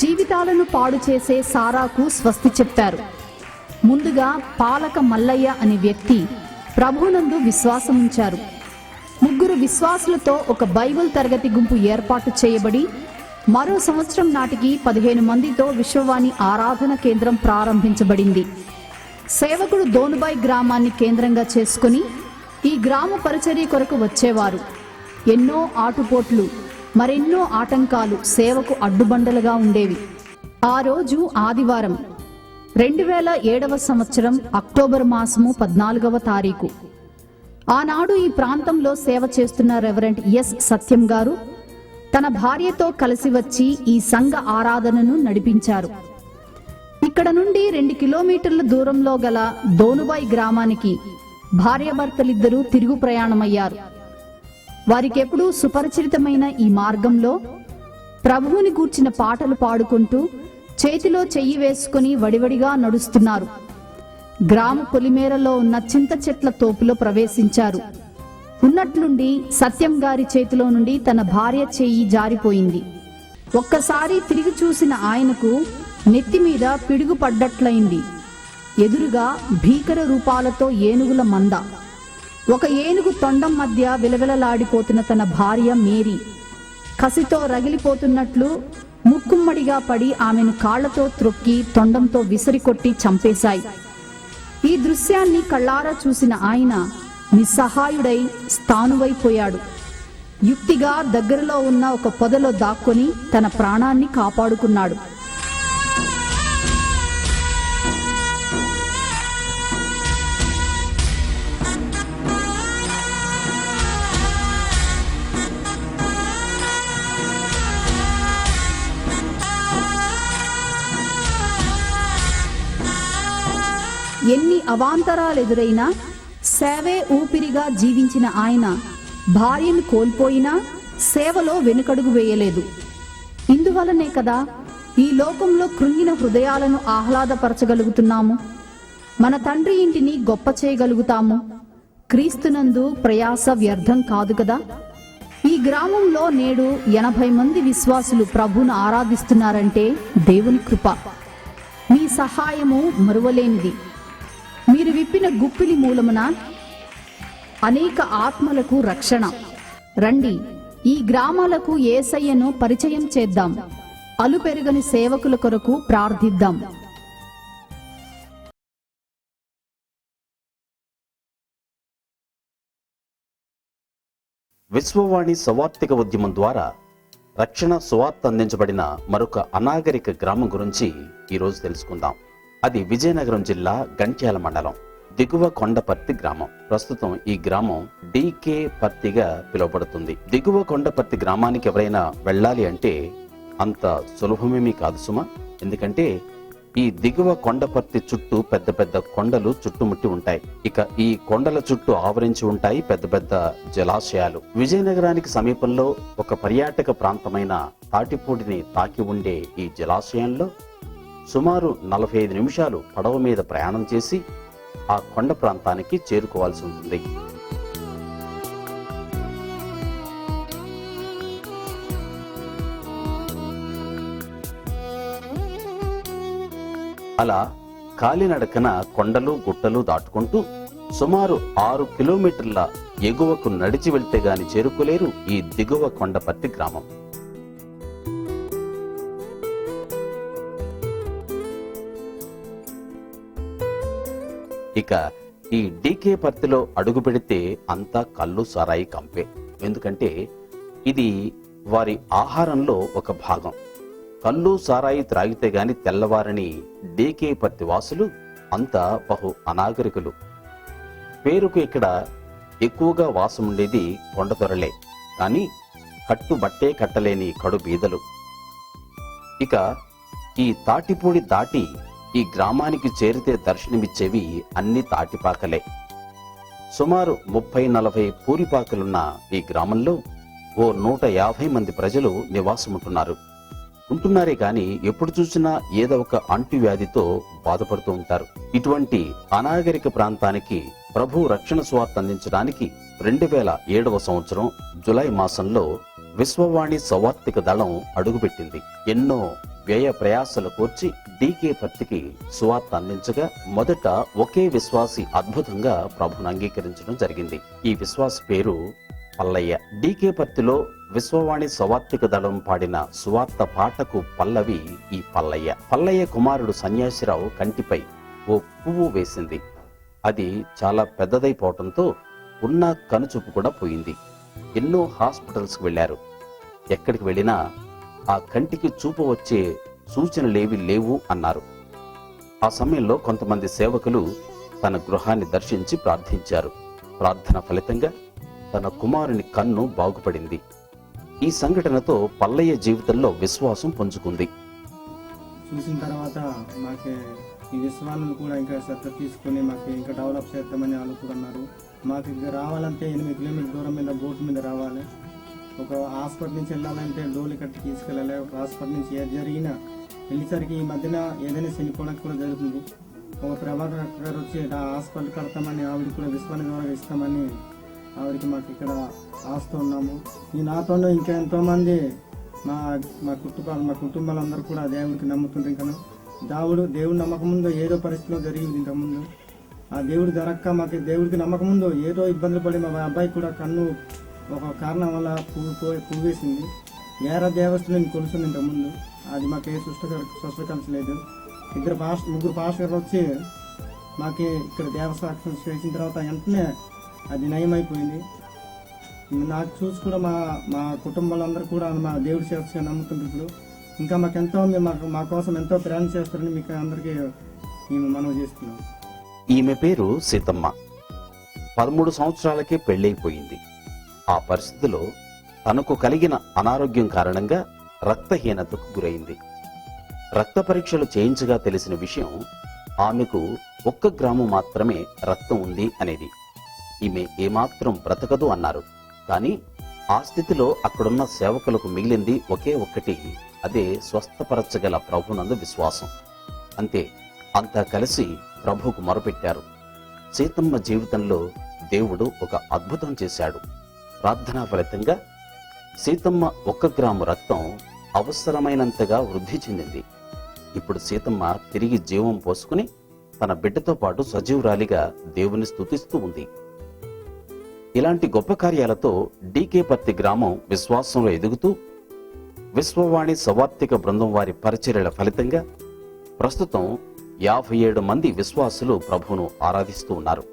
జీవితాలను పాడు చేసే సారాకు స్వస్తి చెప్పారు. ముందుగా పాలక మల్లయ్య అనే వ్యక్తి ప్రభువునందు విశ్వాసముంచారు. 3 విశ్వాసులతో ఒక బైబిల్ తరగతి గుంపు ఏర్పాటు చేయబడి మరో సంవత్సరం నాటికి 15 మందితో విశ్వవాణి ఆరాధన కేంద్రం ప్రారంభించబడింది. సేవకుడు దోనుబాయ్ గ్రామాన్ని కేంద్రంగా చేసుకుని ఈ గ్రామ పరిచర్య కొరకు వచ్చేవారు. ఎన్నో ఆటుపోట్లు, మరెన్నో ఆటంకాలు సేవకు అడ్డుబండలుగా ఉండేవి. ఆ రోజు ఆదివారం, 2007వ సంవత్సరం అక్టోబర్ మాసము 14వ తారీఖు. ఆనాడు ఈ ప్రాంతంలో సేవ చేస్తున్న రెవరెండ్ ఎస్ సత్యం గారు తన భార్యతో కలిసి వచ్చి ఈ సంఘ ఆరాధనను నడిపించారు. ఇక్కడ నుండి 2 కిలోమీటర్ల దూరంలో గల దోనుబాయ్ గ్రామానికి భార్యాభర్తలిద్దరూ తిరుగు ప్రయాణమయ్యారు. వారికెప్పుడూ సుపరిచితమైన ఈ మార్గంలో ప్రభువుని గూర్చిన పాటలు పాడుకుంటూ చేతిలో చెయ్యి వేసుకుని వడివడిగా నడుస్తున్నారు. గ్రామ పొలిమేరలో ఉన్న చింత చెట్ల తోపులో ప్రవేశించారు. ఉన్నట్లుండి సత్యం గారి చేతిలో నుండి తన భార్య చెయ్యి జారిపోయింది. ఒక్కసారి తిరిగి చూసిన ఆయనకు నెత్తిమీద పిడుగు పడ్డట్లయింది. ఎదురుగా భీకర రూపాలతో ఏనుగుల మంద. ఒక ఏనుగు తొండం మధ్య విలవిలలాడిపోతున్న తన భార్య మేరీ కసితో రగిలిపోతున్నట్లు ముక్కుమ్మడిగా పడి ఆమెను కాళ్లతో త్రొక్కి తొండంతో విసిరికొట్టి చంపేశాయి. ఈ దృశ్యాన్ని కళ్ళారా చూసిన ఆయన నిస్సహాయుడై స్థానువైపోయాడు. యుక్తిగా దగ్గరలో ఉన్న ఒక పొదలో దాక్కొని తన ప్రాణాన్ని కాపాడుకున్నాడు. ఎన్ని అవాంతరాలెదురైనా సేవే ఊపిరిగా జీవించిన ఆయన భార్యను కోల్పోయినా సేవలో వెనుకడుగు వేయలేదు. ఇందువలనే కదా ఈ లోకంలో కృంగిన హృదయాలను ఆహ్లాదపరచగలుగుతున్నాము, మన తండ్రి ఇంటిని గొప్ప చేయగలుగుతాము. క్రీస్తునందు ప్రయాస వ్యర్థం కాదు కదా. ఈ గ్రామంలో నేడు 80 మంది విశ్వాసులు ప్రభువును ఆరాధిస్తున్నారంటే దేవుని కృప. మీ సహాయము మరువలేనిది. మీరు విప్పిన గుప్పిలి మూలమున అనేక ఆత్మలకు రక్షణ. రండి, ఈ గ్రామాలకు యేసయ్యను పరిచయం చేద్దాం. అలుపెరుగని సేవకుల కొరకు ప్రార్థిద్దాం. విశ్వవాణి సువార్తిక ఉద్యమం ద్వారా రక్షణ సువార్త అందించబడిన మరొక అనాగరిక గ్రామం గురించి ఈరోజు తెలుసుకుందాం. అది విజయనగరం జిల్లా గంట్యాల మండలం దిగువ కొండపర్తి గ్రామం. ప్రస్తుతం ఈ గ్రామం డీకే పర్తిగా పిలువబడుతుంది. దిగువ కొండపర్తి గ్రామానికి ఎవరైనా వెళ్ళాలి అంటే అంత సులభమేమీ కాదు సుమా. ఎందుకంటే ఈ దిగువ కొండపర్తి చుట్టూ పెద్ద పెద్ద కొండలు చుట్టుముట్టి ఉంటాయి. ఇక ఈ కొండల చుట్టూ ఆవరించి ఉంటాయి పెద్ద పెద్ద జలాశయాలు. విజయనగరానికి సమీపంలో ఒక పర్యాటక ప్రాంతమైన తాటిపూడిని తాకి ఉండే ఈ జలాశయంలో సుమారు 45 నిమిషాలు పడవ మీద ప్రయాణం చేసి ఆ కొండ ప్రాంతానికి చేరుకోవాల్సి ఉంటుంది. అలా కాలినడకన కొండలు గుట్టలు దాటుకుంటూ సుమారు 6 కిలోమీటర్ల ఎగువకు నడిచి వెళ్తే గాని చేరుకోలేరు ఈ దిగువ కొండపర్తి గ్రామం. ఇక ఈ డీకే పర్తిలో అడుగు పెడితే అంతా కళ్ళు సారాయి కంపే. ఎందుకంటే ఇది వారి ఆహారంలో ఒక భాగం. కళ్ళు సారాయి త్రాగితే గాని తెల్లవారని డీకే పర్తి వాసులు అంతా బహు అనాగరికులు. పేరుకు ఇక్కడ ఎక్కువగా వాసం ఉండేది కొండదొరలే, కానీ కట్టుబట్టే కట్టలేని కడు బీదలు. ఇక ఈ తాటిపూడి దాటి ఈ గ్రామానికి చేరితే దర్శనమిచ్చేవి అన్ని తాటిపాకలే. సుమారు 30-40 పూరిపాకలున్న ఈ గ్రామంలో ఓ 150 మంది ప్రజలు నివాసముంటున్నారు. ఉంటున్నారే గాని ఎప్పుడు చూసినా ఏదో ఒక అంటువ్యాధితో బాధపడుతూ ఉంటారు. ఇటువంటి అనాగరిక ప్రాంతానికి ప్రభు రక్షణ సువార్త అందించడానికి 2007వ సంవత్సరం జులై మాసంలో విశ్వవాణి సువార్తిక దళం అడుగుపెట్టింది. ఎన్నో వ్యయ ప్రయాసలు కోర్చి డీకే పర్తికి సువార్త అందించగా మొదట ఒకే విశ్వాసి అద్భుతంగా ప్రభును అంగీకరించడం జరిగింది. ఈ విశ్వాసి పేరు పల్లయ్య. డీకే పర్తిలో విశ్వవాణి సువార్తిక దళం పాడిన సువార్త పాటకు పల్లవి ఈ పల్లయ్య. పల్లయ్య కుమారుడు సన్యాసిరావు కంటిపై ఓ పువ్వు వేసింది. అది చాలా పెద్దదైపోవటంతో ఉన్న కనుచూపు కూడా పోయింది. ఎన్నో హాస్పిటల్స్ కు వెళ్లారు. ఎక్కడికి వెళ్ళినా ఆ కంటికి చూపు వచ్చే సూచనలేవి లేవు అన్నారు. ఆ సమయంలో కొంతమంది సేవకులు తన గృహాన్ని దర్శించి ప్రార్థించారు. ప్రార్థన ఫలితంగా తన కుమారుని కన్ను బాగుపడింది. ఈ సంఘటనతో పల్లయ్య జీవితంలో విశ్వాసం పుంజుకుంది. చూసిన తర్వాత మాకు ఈ విశ్వాలను కూడా ఇంకా శ్రద్ధ తీసుకుని మాకు ఇంకా డెవలప్ చేద్దామని అనుకుంటున్నారు. మాకు ఇక్కడ రావాలంటే 8 కిలోమీటర్ల దూరం మీద బోటు మీద రావాలి. ఒక హాస్పిటల్ నుంచి వెళ్ళాలంటే డోలి కట్టి తీసుకెళ్ళాలి. ఒక హాస్పిటల్ నుంచి ఏది జరిగినా వెళ్ళేసరికి ఈ మధ్యన ఏదైనా చనిపోవడానికి కూడా జరుగుతుంది. ఒక ప్రభాకర్ గారు వచ్చి ఆ హాస్పిటల్ కడతామని ఆవిడ కూడా విశ్వాన్ని ద్వారా ఇస్తామని ఆవిడకి మాకు ఇక్కడ ఆస్తున్నాము. ఈ నాతోనే ఇంకా ఎంతోమంది మా కుటుంబాలందరూ కూడా దేవుడికి నమ్ముతుంటారు. ఇంకా దేవుడు నమ్మకం ముందు ఏదో పరిస్థితిలో జరిగింది ఇంతకుముందు. ఆ దేవుడు జరక్క మాకు దేవుడికి నమ్మకం ఉందో ఏదో ఇబ్బందులు పడి మా అబ్బాయికి కూడా కన్ను ఒక కారణం వల్ల పువ్వు వేసింది. వేరే దేవస్థలు నేను కొలుస్తుంది ఇంతకుముందు, అది మాకు ఏ స్వస్థకలిసలేదు. ముగ్గురు పాస్టర్ వచ్చి మాకు ఇక్కడ దేవస్థానం చేసిన తర్వాత వెంటనే అది నయమైపోయింది. నాకు చూసి కూడా మా కుటుంబాలందరూ కూడా మా దేవుడి సేవగా నమ్ముతుంది. ఇప్పుడు ఇంకా మాకెంతో మా కోసం ఎంతో ప్రయాణం చేస్తారని మీకు అందరికీ మనం చేస్తున్నాం. ఈమె పేరు సీతమ్మ. 13 సంవత్సరాలకే పెళ్ళైపోయింది. ఆ పరిస్థితిలో తనకు కలిగిన అనారోగ్యం కారణంగా రక్తహీనతకు గురైంది. రక్త పరీక్షలు చేయించగా తెలిసిన విషయం ఆమెకు 1 గ్రాము మాత్రమే రక్తం ఉంది అనేది. ఈమె ఏమాత్రం బ్రతకదు అన్నారు. కానీ ఆ స్థితిలో అక్కడున్న సేవకులకు మిగిలింది ఒకే ఒక్కటి, అదే స్వస్థపరచగల ప్రభునందు విశ్వాసం. అంతే, అంతా కలిసి ప్రభువుకు మొరపెట్టారు. సీతమ్మ జీవితంలో దేవుడు ఒక అద్భుతం చేశాడు. ప్రార్థనా ఫలితంగా సీతమ్మ 1 గ్రాము రక్తం అవసరమైనంతగా వృద్ధి చెందింది. ఇప్పుడు సీతమ్మ తిరిగి జీవం పోసుకుని తన బిడ్డతో పాటు సజీవురాలిగా దేవుని స్తుతిస్తూ ఉంది. ఇలాంటి గొప్ప కార్యాలతో డీకేపర్తి గ్రామం విశ్వాసంలో ఎదుగుతూ విశ్వవాణి సవార్థిక బృందం వారి పరిచర్యల ఫలితంగా ప్రస్తుతం 57 మంది విశ్వాసులు ప్రభువును ఆరాధిస్తూ ఉన్నారు.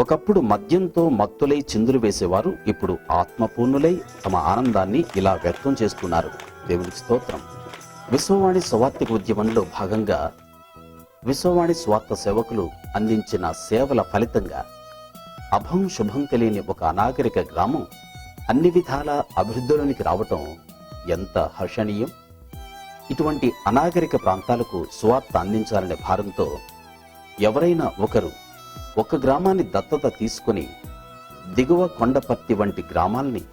ఒకప్పుడు మద్యంతో మత్తులై చిందులు వేసేవారు ఇప్పుడు ఆత్మపూర్ణులై తమ ఆనందాన్ని ఇలా వ్యక్తం చేస్తున్నారు. దేవునికి స్తోత్రం. విశ్వవాణి స్వార్థిక ఉద్యమంలో భాగంగా విశ్వవాణి స్వార్థ సేవకులు అందించిన సేవల ఫలితంగా అభం శుభం తెలియని ఒక అనాగరిక గ్రామం అన్ని విధాల అభివృద్ధిలోనికి రావటం ఎంత హర్షణీయం. ఇటువంటి అనాగరిక ప్రాంతాలకు సువార్త అందించాలనే భారంతో ఎవరైనా ఒకరు 1 గ్రామాన్ని దత్తత తీసుకుని దిగువ కొండపర్తి వంటి గ్రామాల్ని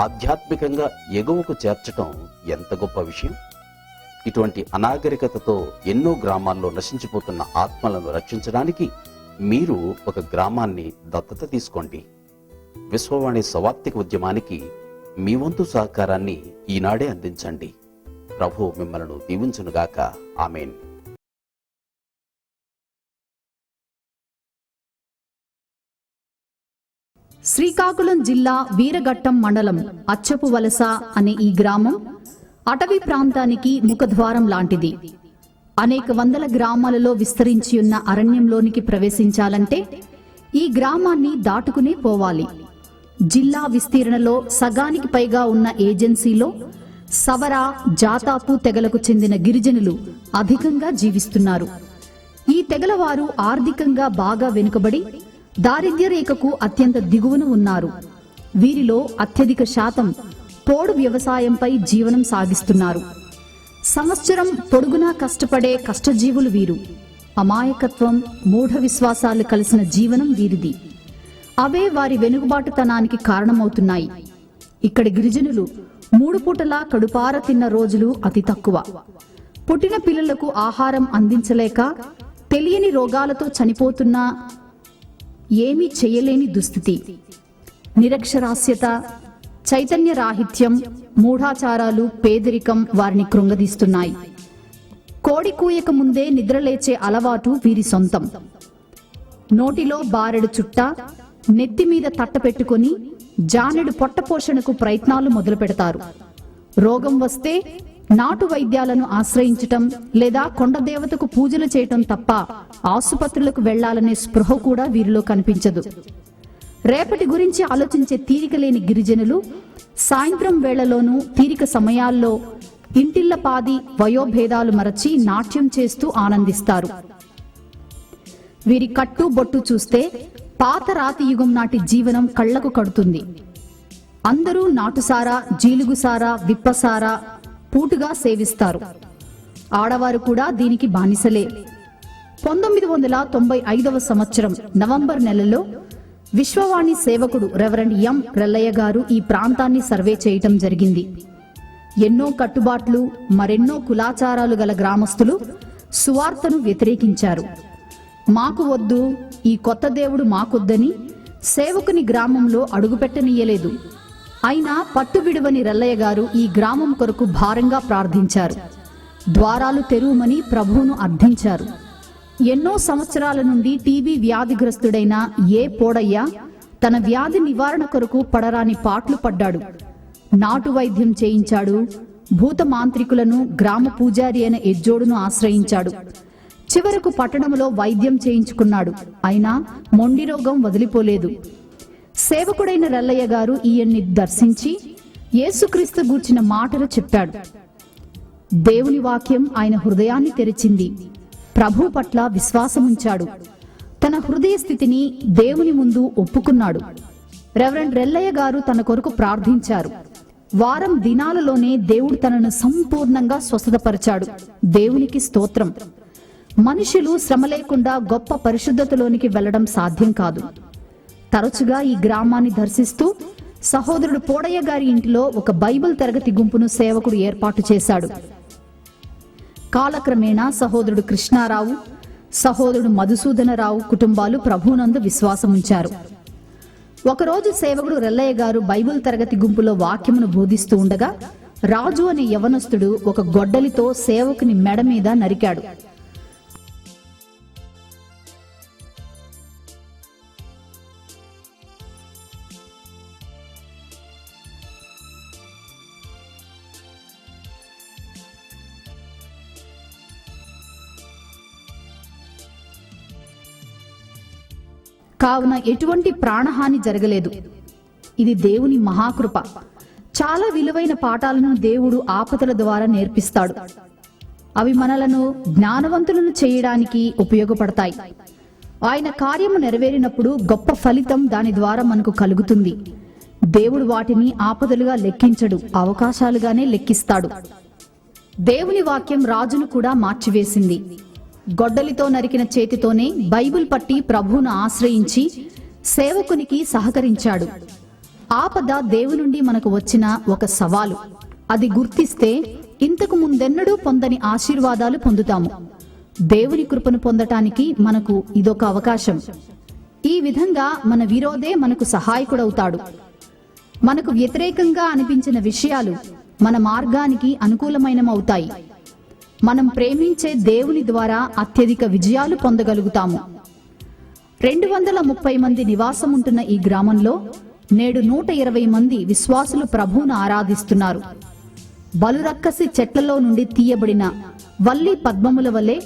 ఆధ్యాత్మికంగా ఎగువకు చేర్చటం ఎంత గొప్ప విషయం. ఇటువంటి అనాగరికతతో ఎన్నో గ్రామాల్లో నశించిపోతున్న ఆత్మలను రక్షించడానికి మీరు ఒక గ్రామాన్ని దత్తత తీసుకోండి. విశ్వవాణి స్వార్థిక ఉద్యమానికి మీ వంతు సహకారాన్ని ఈనాడే అందించండి. ప్రభు మిమ్మల్ని దీవించునుగాక. ఆమేన్. శ్రీకాకుళం జిల్లా వీరఘట్టం మండలం అచ్చపు వలస అనే ఈ గ్రామం అటవీ ప్రాంతానికి ముఖద్వారం లాంటిది. అనేక వందల గ్రామాలలో విస్తరించి ఉన్న అరణ్యంలోనికి ప్రవేశించాలంటే ఈ గ్రామాన్ని దాటుకునే పోవాలి. జిల్లా విస్తీర్ణలో సగానికి పైగా ఉన్న ఏజెన్సీలో సవర, జాతాపు తెగలకు చెందిన గిరిజనులు అధికంగా జీవిస్తున్నారు. ఈ తెగలవారు ఆర్థికంగా బాగా వెనుకబడి దారిద్ర్య రేఖకు అత్యంత దిగువన ఉన్నారు. వీరిలో అత్యధిక శాతం పోడు వ్యవసాయంపై జీవనం సాగిస్తున్నారు. సంవత్సరం పొడుగునా కష్టపడే కష్టజీవులు వీరు. అమాయకత్వం, మూఢ విశ్వాసాలు కలిసిన జీవనం వీరిది. అవే వారి వెనుకబాటుతనానికి కారణమవుతున్నాయి. ఇక్కడి గిరిజనులు 3 పూటలా కడుపార తిన్న రోజులు అతి తక్కువ. పుట్టిన పిల్లలకు ఆహారం అందించలేక తెలియని రోగాలతో చనిపోతున్నా ఏమీ చేయలేని దుస్థితి. నిరక్షరాస్యత, చైతన్య రాహిత్యం, మూఢాచారాలు, పేదరికం వారిని కృంగదీస్తున్నాయి. కోడి కూయక ముందే నిద్రలేచే అలవాటు వీరి సొంతం. నోటిలో బారెడు చుట్ట, నెత్తిమీద తట్ట పెట్టుకుని జానెడు పొట్టపోషణకు ప్రయత్నాలు మొదలు పెడతారు. రోగం వస్తే నాటు వైద్యాలను ఆశ్రయించటం లేదా కొండదేవతకు పూజలు చేయటం తప్ప ఆసుపత్రులకు వెళ్లాలనే స్పృహ కూడా వీరిలో కనిపించదు. రేపటి గురించి ఆలోచించే తీరిక లేని గిరిజనులు సాయంత్రం వేళలోనూ తీరిక సమయాల్లో ఇంటిళ్లపాది వయోభేదాలు మరచి నాట్యం చేస్తూ ఆనందిస్తారు. వీరి కట్టు బొట్టు చూస్తే పాత రాతి యుగం నాటి జీవనం కళ్లకు కడుతుంది. అందరూ నాటుసారా, జీలుగుసారా, విప్పసారా పూటుగా సేవిస్తారు. ఆడవారు కూడా దీనికి బానిసలే. 1995వ సంవత్సరం నవంబర్ నెలలో విశ్వవాణి సేవకుడు రెవరెండ్ ఎం రెల్లయ్య గారు ఈ ప్రాంతాన్ని సర్వే చేయటం జరిగింది. ఎన్నో కట్టుబాట్లు, మరెన్నో కులాచారాలు గల గ్రామస్తులు సువార్తను వ్యతిరేకించారు. మాకు వద్దు, ఈ కొత్త దేవుడు మాకొద్దని సేవకుని గ్రామంలో అడుగుపెట్టనీయలేదు. అయినా పట్టు విడువని రెల్లయ్య గారు ఈ గ్రామం కొరకు భారంగా ప్రార్థించారు. ద్వారాలు తెరువమని ప్రభువును అర్థించారు. ఎన్నో సంవత్సరాల నుండి టీబీ వ్యాధిగ్రస్తుడైన ఏ పోడయ్య తన వ్యాధి నివారణ కొరకు పడరాని పాట్లు పడ్డాడు. నాటు వైద్యం చేయించాడు. భూత మాంత్రికులను, గ్రామ పూజారి అయిన ఎజ్జోడును ఆశ్రయించాడు. చివరకు పట్టణంలో వైద్యం చేయించుకున్నాడు. అయినా మొండి రోగం వదిలిపోలేదు. సేవకుడైన రెల్లయ్య గారు ఈయన్ని దర్శించి యేసుక్రీస్తు గూర్చిన మాటలు చెప్పాడు. దేవుని వాక్యం ఆయన హృదయాన్ని తెరిచింది. ప్రభు పట్ల విశ్వాసముంచాడు. తన హృదయ స్థితిని దేవుని ముందు ఒప్పుకున్నాడు. రెవరెండ్ రెల్లయ్య గారు తన కొరకు ప్రార్థించారు. వారం దినాలలోనే దేవుడు తనను సంపూర్ణంగా స్వస్థతపరిచాడు. దేవునికి స్తోత్రం. మనుషులు శ్రమ లేకుండా గొప్ప పరిశుద్ధతలోనికి వెళ్లడం సాధ్యం కాదు. తరచుగా ఈ గ్రామాన్ని దర్శిస్తూ సహోదరుడు పోడయ్య గారి ఇంటిలో ఒక బైబిల్ తరగతి గుంపును సేవకుడు ఏర్పాటు చేశాడు. కాలక్రమేణా సహోదరుడు కృష్ణారావు, సహోదరుడు మధుసూదనరావు కుటుంబాలు ప్రభువునందు విశ్వాసముంచారు. ఒకరోజు సేవకుడు రెల్లయ్య గారు బైబిల్ తరగతి గుంపులో వాక్యమును బోధిస్తూ ఉండగా రాజు అనే యవనస్తుడు ఒక గొడ్డలితో సేవకుని మెడ మీద నరికాడు. కావున ఎటువంటి ప్రాణహాని జరగలేదు. ఇది దేవుని మహాకృప. చాలా విలువైన పాఠాలను దేవుడు ఆపదల ద్వారా నేర్పిస్తాడు. అవి మనలను జ్ఞానవంతులను చేయడానికి ఉపయోగపడతాయి. ఆయన కార్యము నెరవేరినప్పుడు గొప్ప ఫలితం దాని ద్వారా మనకు కలుగుతుంది. దేవుడు వాటిని ఆపదలుగా లెక్కించడు, అవకాశాలుగానే లెక్కిస్తాడు. దేవుని వాక్యం రాజును కూడా మార్చివేసింది. గొడ్డలితో నరికిన చేతితోనే బైబిల్ పట్టి ప్రభువును ఆశ్రయించి సేవకునికి సహకరించాడు. ఆపద దేవుని నుండి మనకు వచ్చిన ఒక సవాలు. అది గుర్తిస్తే ఇంతకు ముందెన్నడూ పొందని ఆశీర్వాదాలు పొందుతాము. దేవుని కృపను పొందటానికి మనకు ఇదొక అవకాశం. ఈ విధంగా మన విరోధే మనకు సహాయకుడవుతాడు. మనకు వ్యతిరేకంగా అనిపించిన విషయాలు మన మార్గానికి అనుకూలమైనమవుతాయి. మనం ప్రేమించే దేవుని ద్వారా అత్యధిక విజయాలు పొందగలుగుతాము. 230 మంది నివాసముంటున్న ఈ గ్రామంలో నేడు 120 మంది విశ్వాసులు ప్రభువును ఆరాధిస్తున్నారు. బలురక్కసి చెట్లలో నుండి తీయబడిన వల్లి పద్మముల వలె